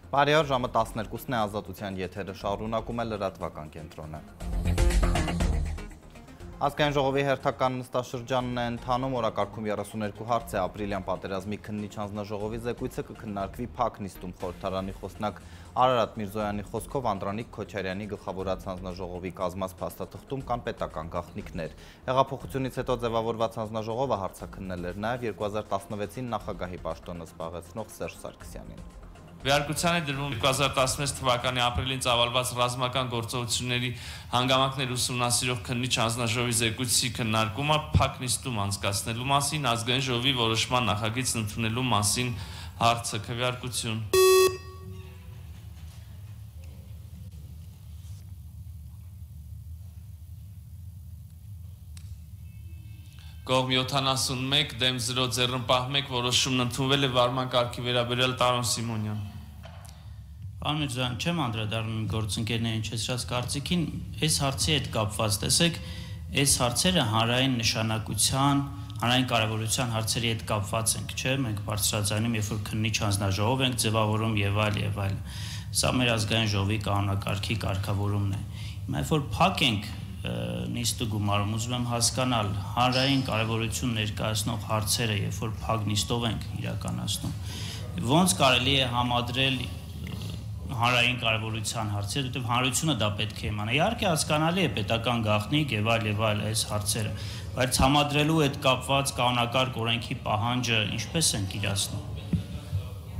Բարի օր, ժամը 12-ն է, Ազատության եթերը շարունակում է լրատվական կենտրոնը։ Ազգային ժողովի հերթական նստաշրջանն է ընթանում, օրակարգում 32 հարց է, ապրիլյան պատերազմի քննիչ հանձնաժողովի զեկույցը կքննարկվի փակ նիստում խորհրդարանի խոսնակ Արարատ Միրզոյանի խոսքով Անդրանիկ Քոչարյանի գլխավորած հանձնաժողովի կազմած փաստաթղթում կան պետական գաղտնիքներ։ Հեղափոխությունից հետո ձևավորված հանձնաժողովը հարցաքննել էր նաև 2016-ին նախագահի պաշտոնը զբաղեցնող Սերժ Սարգսյանին։ Վերարկության է դրվում 2016 թվականի ապրիլին ծավալված ռազմական գործողությունների հանգամանքներ ուսումնասիրող քննիչ հանձնաժողովի զեկույցի քննարկումը փակ նիստում անցկացնելու մասին, ազգային ժողովի որոշման նախագիծ ընդունելու մասին հարցը քվեարկություն։ Կողմ 71 դեմ 0 ձեռնպահ 1 որոշումն ընդունվել է վարման կարգի վերաբերյալ Տարոն Սիմոնյան։ Պարոն Միրզոյան, չեմ անդրադառնում գործընկերներին չեսրած կարծիքին, այս հարցի հետ կապված տեսեք, այս հարցերը հանրային նշանակության, հանրային կարևորության հարցերի հետ կապված ենք, չէ՞, մենք բարձրաձայնում, երբ որ քննիչ հանձնաժողով ենք ձևավորում եւ այլ։ Սա մեր ազգային ժողովի կանոնակարգի կարգավորումն է։ Հիմա երբ որ փակ ենք նիստը գումարում, ուզում եմ հասկանալ հանրային կարևորություն ներկայացնող հարցերը, երբ որ փակ նիստով ենք իրականացնում, ոնց կարելի է համադրել հանրային կարևորության հարցեր, որտեղ հանրությունը դա պետք է իմանա։ Իհարկե հասկանալի է պետական գաղտնիք եւ այլ այս հարցերը, բայց համադրելու հետ կապված կանոնակարգ օրենքի պահանջը ինչպես ենք իրացնում։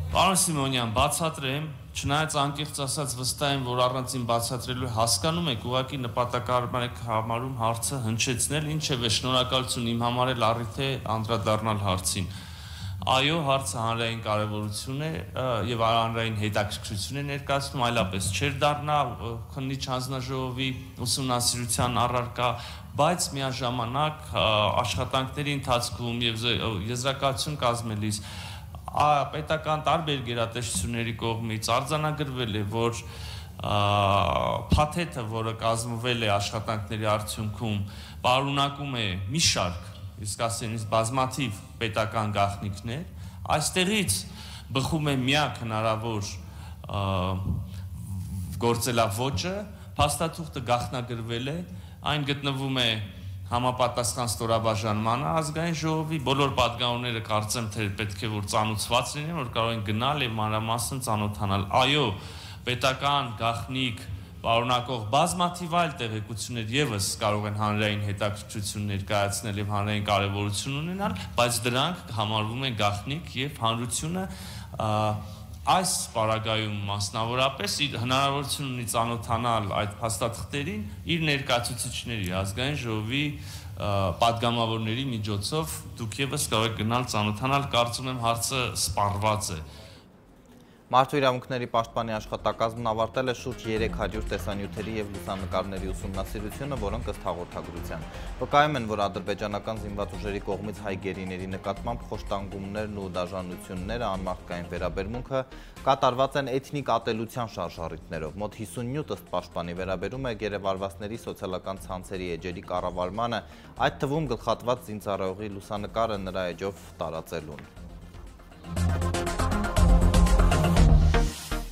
Պարոն Սիմոնյան, բացատրեմ, չնայած անկեղծ ասած վստահ եմ, որ առանցին բացատրելու հասկանում եք, ուղղակի նպատակարար եք համարում հարցը հնչեցնել, ինչևէ շնորհակալություն իմ համար էլ առիթ է անդրադառնալ հարցին։ Այո, հարցը հանրային կարևորություն է եւ հանրային հետաքրքրություն է ներկայացնում, այլապես չէր դառնա քննիչ հանձնաժողովի ուսումնասիրության առարկա, բայց միաժամանակ աշխատանքների ընթացքում եւ եզրակացություն կազմելիս պետական տարբեր գերատեսչությունների կողմից արձանագրվել է, որ փաթեթը, որը կազմվել է աշխատանքների արդյունքում, պարունակում է մի շարք, իսկ ասենից բազմաթիվ պետական գաղտնիքներ, այստեղից բխում է միակ հնարավոր գործելավոճը, փաստաթուղթը գաղտնագրվել է, այն գտնվում է համապատասխան ստորաբաժանմանը ազգային ժողովի, բոլոր պատգամավորները կարծեմ թե պետք է որ ծանոթված լինեն, որ կարող են գնալ եւ մանրամասն ծանոթանալ։ Այո, պետական գաղտնիք պարունակող բազմաթիվ այլ տեղեկություններ եւս կարող են հանրային հետաքրքրություն ներկայացնել եւ հանրային կարեւորություն ունենալ, բայց դրանք համարվում են գաղտնիք եւ հանրությունը այս պարագայում մասնավորապես հնարավորություն ունի ծանոթանալ այդ փաստաթղթերին իր ներկայացուցիչների ազգային ժողովի պատգամավորների միջոցով դուք եւս կարող եք գնալ ծանոթանալ, կարծում եմ հարցը սպառված է։ Մարդու իրավունքների պաշտպանի աշխատակազմն ավարտել է շուրջ 300 տեսանյութերի եւ լուսանկարների ուսումնասիրությունը, որոնք ըստ հաղորդագրության վկայում են, որ ադրբեջանական զինված ուժերի կողմից հայ գերիների նկատմամբ խոշտանգումներն ու դաժանությունները, անմարդկային վերաբերմունքը կատարված են էթնիկ ատելության շարժառիթներով։ Մոտ 57 ըստ պաշտպանի վերաբերում է գերեվարվածների սոցիալական ցանցերի էջերի կառավարմանը, այդ թվում գլխատված զինծառայողի լուսանկարը նրա էջով տարածելուն։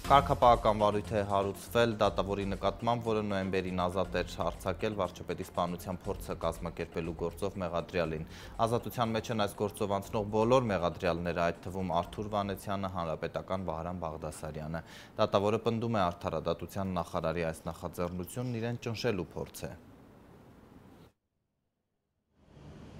Կարգապահական վարույթ է հարուցվել դատավորի նկատմամբ, որը նոյեմբերին ազատ էր արձակել վարչապետի սպանության փորձը կազմակերպելու գործով մեղադրյալին։ Ազատության մեջ են այս գործով անցնող բոլոր մեղադրյալները, այդ թվում Արթուր Վանեցյանը, հանրապետական Վահրամ Բաղդասարյանը։ Դատավորը պնդում է արդարադատության նախարարի այս նախաձեռնությունն իրեն ճնշելու փորձ է։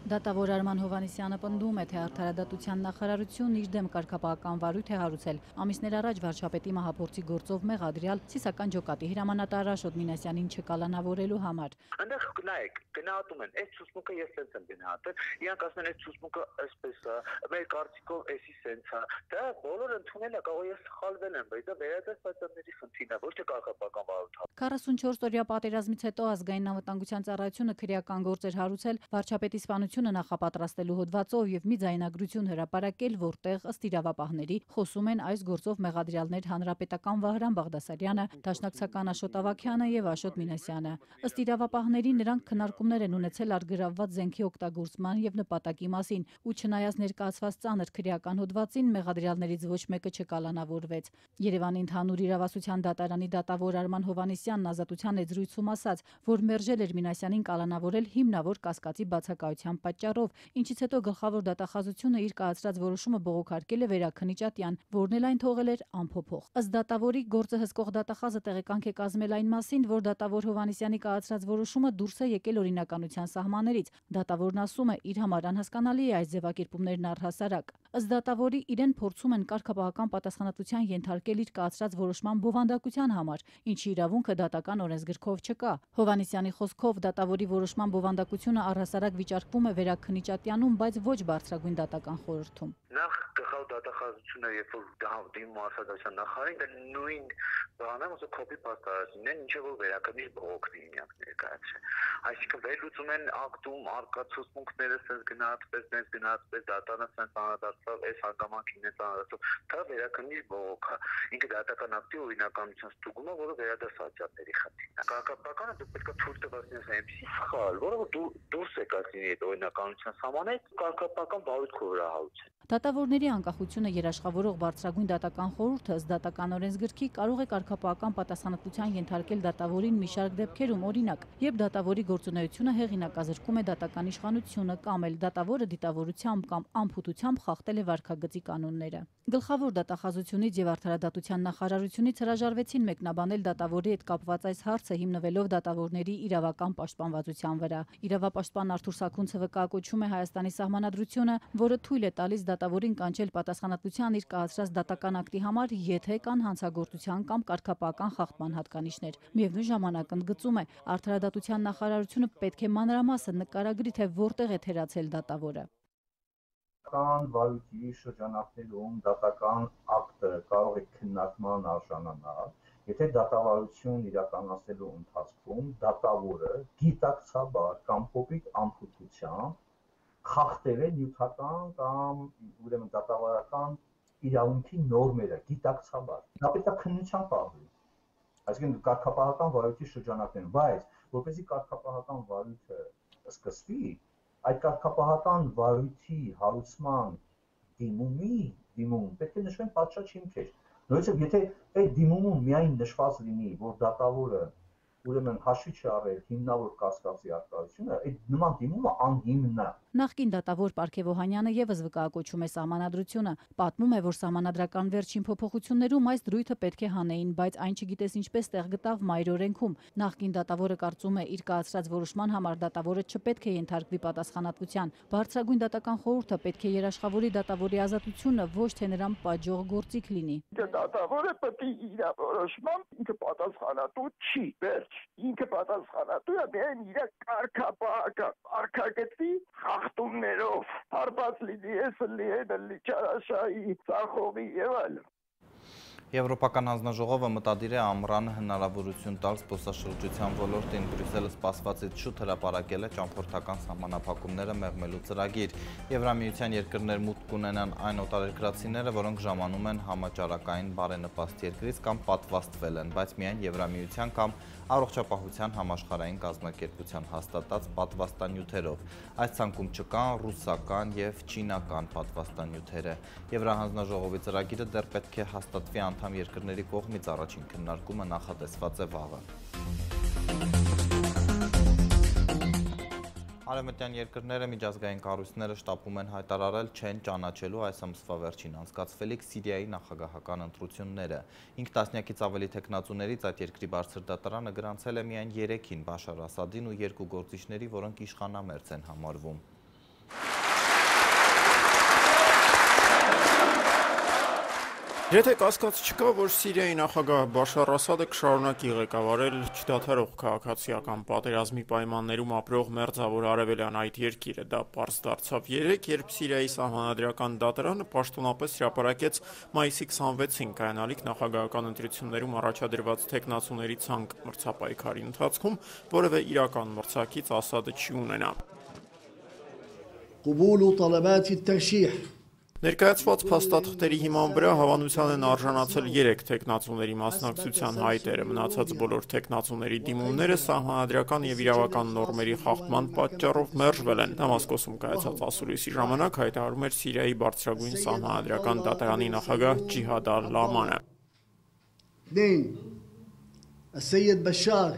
Դատավոր Արման Հովհաննիսյանը պնդում է, թե արդարադատության նախարարությունն իր դեմ կարգապահական վարույթ է հարուցել։ Ամիսներ առաջ վարչապետի մահափորձի գործով մեղադրյալ Սիսական ջոկատի հրամանատար Աշոտ Մինասյանին չկալանավորելու համար։ Այնտեղ նայեք, գնահատում են, այս ցուցմունքը ես սենց եմ գնահատել, իրանք ասում են, այս ցուցմունքը այսպես է, մեր կարծիքով էսի սենց է։ Դա բոլորը ընդունել է, կարող ես սխալվել եմ, բայց դա վերադասվածների խնդիրն է, ոչ թե կարգապահական վարույթ։ 44 օրյա պատերազմից հետո ազգային անվտանգության ծառայությունը քրեական գործեր հարուցել վարչապետի սպանության պատասխանատվությունը նախապատրաստելու հոդվածով եւ մի ձայնագրություն հրապարակել, որտեղ ըստ իրավապահների խոսում են այս գործով մեղադրյալներ Հանրապետական Վահրամ Բաղդասարյանը, Դաշնակցական Աշոտ Ավագյանը եւ Աշոտ Մինասյանը։ Ըստ իրավապահների նրանք քննարկումներ են ունեցել արգրավված զենքի օգտագործման եւ նպատակի մասին, ու չնայած ներկայացված ծանր քրեական հոդվածին մեղադրյալներից ոչ մեկը չկալանավորվեց։ Երևանի ընդհանուր իրավասության դատարանի դատավոր Արման Հովհաննիսյանն ազատության էջրույցում ասաց, որ մերժել էր Մինասյանին կալանավորել հիմնավոր կասկածի բացակայության պատճառով, ինչից հետո գլխավոր դատախազությունը իր կայացրած որոշումը բողոքարկել է Վերաքննիչատյան, որն էլ այն թողել էր անփոփոխ։ Ըստ դատավորի գործը հսկող դատախազը տեղեկանք է կազմել այն մասին, որ դատավոր Հովհաննիսյանի կայացրած որոշումը դուրս է եկել օրինականության սահմաններից։ Դատավորն ասում է, իր համար անհասկանալի է այս ձևակերպումներն առհասարակ։ Ըստ դատավորի իրեն փորձում են կարգապահական պատասխանատվության ենթարկել իր կայացրած որոշման բովանդակության համար, ինչի իրավունքը դատական օրենսգրքով չկա։ Հովհաննիսյանի խոսքով դատավորի որոշման բովանդակությունը առհասարակ վիճարկվում է Վերաքննիչատյանում, բայց ոչ բարձրագույն դատական խորհրդում։ Նախ գլխավոր դատախազությունը, երբ որ դիմում արտադրության նախարարին, նույն բանը ոնց կոպի պաստարացին են, ինչը որ վերաքննիչ բողոքն իրենք ներկայացրել։ Այսինքն վերլուծում են ակտում արկա ցուցմունքները sense գնահատպես դատանը sense անդրադարձավ, այս հանգամանքին է անդրադարձավ, դա վերաքննիչ բողոքը։ Ինքը դատական ակտի օրինականության ստուգումը, որը վերադասացիաների խնդիրն է։ Կարգապահականը դու պետք է թույլ տվես այնպեսի սխալ, որը դուրս է կասինի այդ օրինականության սահմանից, կարգապահական բարույթքով հրահարություն։ Դատավորների անկախությունը երաշխավորող բարձրագույն դատական խորհուրդը ըստ դատական օրենսգրքի կարող է կարգապահական պատասխանատվության ենթարկել դատավորին մի շարք դեպքերում, օրինակ, երբ դատավորի գործունեությունը հեղինակազրկում է դատական իշխանությունը կամ էլ դատավորը դիտավորությամբ կամ անփութությամբ խախտել է վարքագծի կանոնները։ Գլխավոր դատախազությունից եւ արդարադատության նախարարությունից հրաժարվեցին մեկնաբանել դատավորի հետ կապված այս հարցը հիմնվելով դատավորների իրավական պաշտպանվածության վրա։ Իրավապաշտպան Արթուր Սաքունցևը կայակոչում է Հայաստանի Սահմանադրությունը, որը թույլ է տալիս դատավորին կանչել պատասխանատվության իր կայացրած դատական ակտի համար, եթե կան հանցագործության կամ կարգապահական խախտման հատկանիշներ։ Միևնույն ժամանակ ընդգծում է, արդարադատության նախարարությունը պետք է մանրամասն նկարագրի, թե որտեղ է թերացել դատավորը։ Դատական վարույթի շրջանակներում դատական ակտը կարող է քննարկման արժանանալ, եթե դատավարություն իրականացնելու ընթացքում դատավորը գիտակցաբար կամ կոպիտ անփութությամբ խախտել է նյութական կամ ուրեմն դատավարական իրավունքի նորմերը գիտակցաբար։ Դա պետք է քննության պահվի։ Այսինքն կարգապահական վարույթի շրջանակներում, բայց որպեսզի կարգապահական վարույթը սկսվի, այդ կարգապահական վարույթի հարուցման դիմում պետք է նշվեն պատշաճ հիմքեր։ Նույնիսկ եթե այդ դիմումում միայն նշված լինի, որ դատավորը ուրեմն հաշվի չառել հիմնավոր կասկածի առկայությունը, այդ նման դիմումը անհիմն է։ Նախկին դատավոր Պարքև Օհանյանը եւս վկայակոչում է Սահմանադրությունը, պատմում է, որ սահմանադրական վերջին փոփոխություններում այս դրույթը պետք է հանեին, բայց այն չգիտես ինչպես տեղ գտավ մայր օրենքում։ Նախկին դատավորը կարծում է, իր կայացրած որոշման համար դատավորը չպետք է ենթարկվի պատասխանատվության։ Բարձրագույն դատական խորհուրդը պետք է երաշխավորի դատավորի ազատությունը, ոչ թե նրան պատժող գործիք լինի։ Դատավորը պետք է իր որոշմամբ ինքը պատասխանատու չի, վերջ։ Ինքը պատասխանատու է միայն իր կարգապահական արկագծի խախտումներով, հարբած լինի էսլի էնլի չարաշայի, ծախովի եւ այլն։ Եվրոպական հանձնաժողովը մտադիր է ամռանը հնարավորություն տալ զբոսաշրջության ոլորտին։ Բրյուսելը սպասվածից շուտ հրապարակել է ճամփորդական սահմանափակումները մեղմելու ծրագիր։ Եվրամիության երկրներ մուտք կունենան այն օտարերկրացիները, որոնք ժամանում են համաճարակային բարենպաստ երկրից կամ պատվաստվել են, բայց միայն Եվրամիության կամ առողջապահության համաշխարհային կազմակերպության հաստատած պատվաստանյութերով։ Այս ցանկում չկան ռուսական եւ չինական պատվաստանյութերը։ Եվրահանձնաժողովի ծրագիրը դեռ պետք է հաստատվի անդամ երկրների կողմից, առաջին քննարկումը նախատեսված է վաղը։ Արևմտյան երկրները միջազգային կառույցները շտապում են հայտարարել չեն ճանաչելու այս ամսվա վերջին անցկացվելիք Սիրիայի նախագահական ընտրությունները։ 5 տասնյակից ավելի թեկնածուներից այդ երկրի բարձր դատարանը գրանցել է միայն 3-ին Բաշար Ասադին ու 2 գործիչների, որոնք իշխանամերձ են համարվում։ Եթե կասկած չկա, որ Սիրիայի նախագահ Բաշար Ասադը կշարունակի ղեկավարել չդադարող քաղաքացիական պատերազմի պայմաններում ապրող մերձավոր արևելյան այդ երկիրը, դա պարզ դարձավ երեկ, երբ Սիրիայի սահմանադրական դատարանը պաշտոնապես հրապարակեց մայիսի 26-ին կայանալիք նախագահական ընտրություններում առաջադրված թեկնածուների ցանկ մրցապայքարի ընթացքում որևէ իրական մրցակից Ասադը չի ունենա։ قبول طلبات الترشيح. Ներկայացված փաստաթղթերի հիման վրա հավանության են արժանացել 3 տեխնացուների մասնակցության հայտերը, մնացած բոլոր տեխնացուների դիմումները սահմանադրական եւ իրավական նորմերի խախտման պատճառով մերժվել են։ Դամասկոսում կայացած ասուլիսի ժամանակ հայտարարում էր Սիրիայի բարձրագույն սահմանադրական դատարանի նախագահ Ջիհադ Ալ-Լամանը։ السيد بشار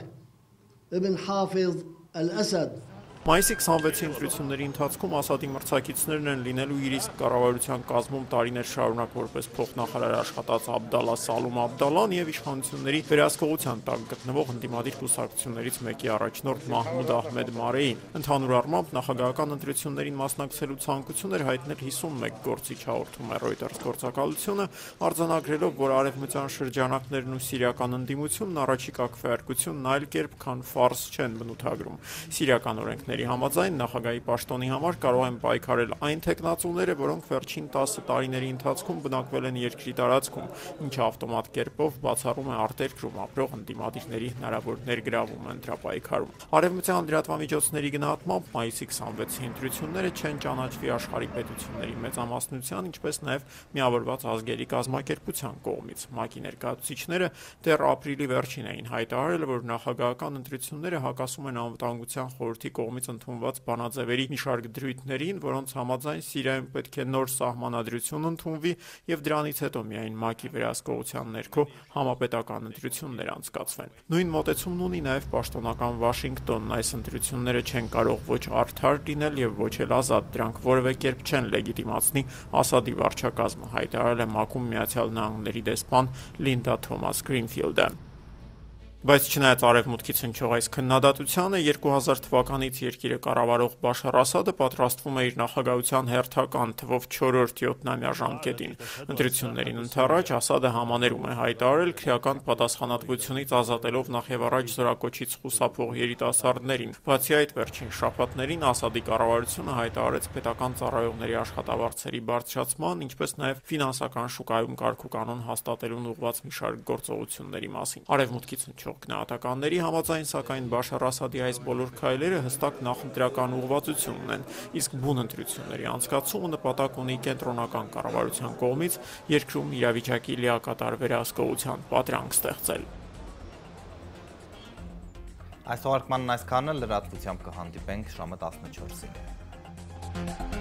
ابن حافظ الأسد Մայիսի 26-ի ընտրությունների ընթացքում Ասադի մրցակիցներն են լինելու իր իսկ կառավարության կազմում տարիներ շարունակ որպես փոխնախարար աշխատած Աբդալլա Սալում Աբդալլան եւ իշխանությունների վերահսկողության տակ գտնվող ընդդիմադիր կուսակցություններից մեկի առաջնորդ Մահմուդ Ահմեդ Մարեին։ Ընդհանուր առմամբ նախագահական ընտրություններին մասնակցելու ցանկություն էր հայտնել 51 գործիչ, հաղորդում է Reuters գործակալությունը, արձանագրելով, որ արևմտյան շրջանակներն ու սիրիական ընդդիմությունն առաջիկա քվեարկությունն այլ կերպ քան ֆարս չեն բնութագրում։ Սիրիական օրենքների համաձայն նախագահի պաշտոնի համար կարող են պայքարել այն տեխնացուները, որոնք վերջին 10 տարիների ընթացքում բնակվել են երկրի տարածքում, ինչը ավտոմատ կերպով բացառում է արտերկրում ապրող ընդդիմադիրների հնարավոր ներգրավում ընտրապայքարում։ Արևմտյան լրատվամիջոցների գնահատմամբ մայիսի 26-ի ընտրությունները չեն ճանաչվի աշխարհի պետությունների մեծամասնության, ինչպես նաև Միավորված ազգերի կազմակերպության կողմից։ ՄԱԿ-ի ներկայացուցիչները դեռ ապրիլի վերջին էին հայտարարել, որ նախագահական ընտրությունները հակասում են անվտանգության խորհրդի կողմից ընդունված բանաձևերի մի շարք դրույթներին, որոնց համաձայն Սիրիայում պետք է նոր սահմանադրություն ընդունվի եւ դրանից հետո միայն ՄԱԿ-ի վերահսկողության ներքո համապետական ընտրություններ անցկացվեն։ Նույն մոտեցումն ունի նաեւ պաշտոնական Վաշինգտոնն, այս ընտրությունները չեն կարող ոչ արդար լինել եւ ոչ էլ ազատ, դրանք որևէ կերպ չեն լեգիտիմացնի Ասադի վարչակազմը, հայտարարել է ՄԱԿ-ում Միացյալ Նահանգների դեսպան Լինդա Թոմաս Գրինֆիլդը։ Բայց չնայած արևմուտքից հնչող այս քննադատությանը 2000 թվականից երկիրը կառավարող Բաշար Ասադը պատրաստվում է իր նախագահության հերթական թվով 4-րդ 7-ամյա ժամկետին։ Ընտրություններին ընդառաջ Ասադը համաներում է հայտարարել քրեական պատասխանատվությունից ազատելով նախևառաջ զորակոչից խուսափող երիտասարդներին։ Բացի այդ, վերջին շաբաթներին Ասադի կառավարությունը հայտարարեց պետական ծառայողների աշխատավարձերի բարձրացման, ինչպես նաև ֆինանսական շուկայում կարգուկանոն հաստատելուն ուղղված մի շարք գործողությունների մասին։ Արևմուտքից գնահատականների համաձայն, սակայն Բաշար Ասադի այս բոլոր քայլերը հստակ նախընտրական ուղղվածություն ունեն, իսկ բուն ընտրությունների անցկացումը նպատակ ունի կենտրոնական կառավարության կողմից երկրում իրավիճակի լիակատար վերահսկողության պատրանք ստեղծել։ Այս թողարկմանն այսքանը, լրատվությամբ կհանդիպենք ժամը 14-ին։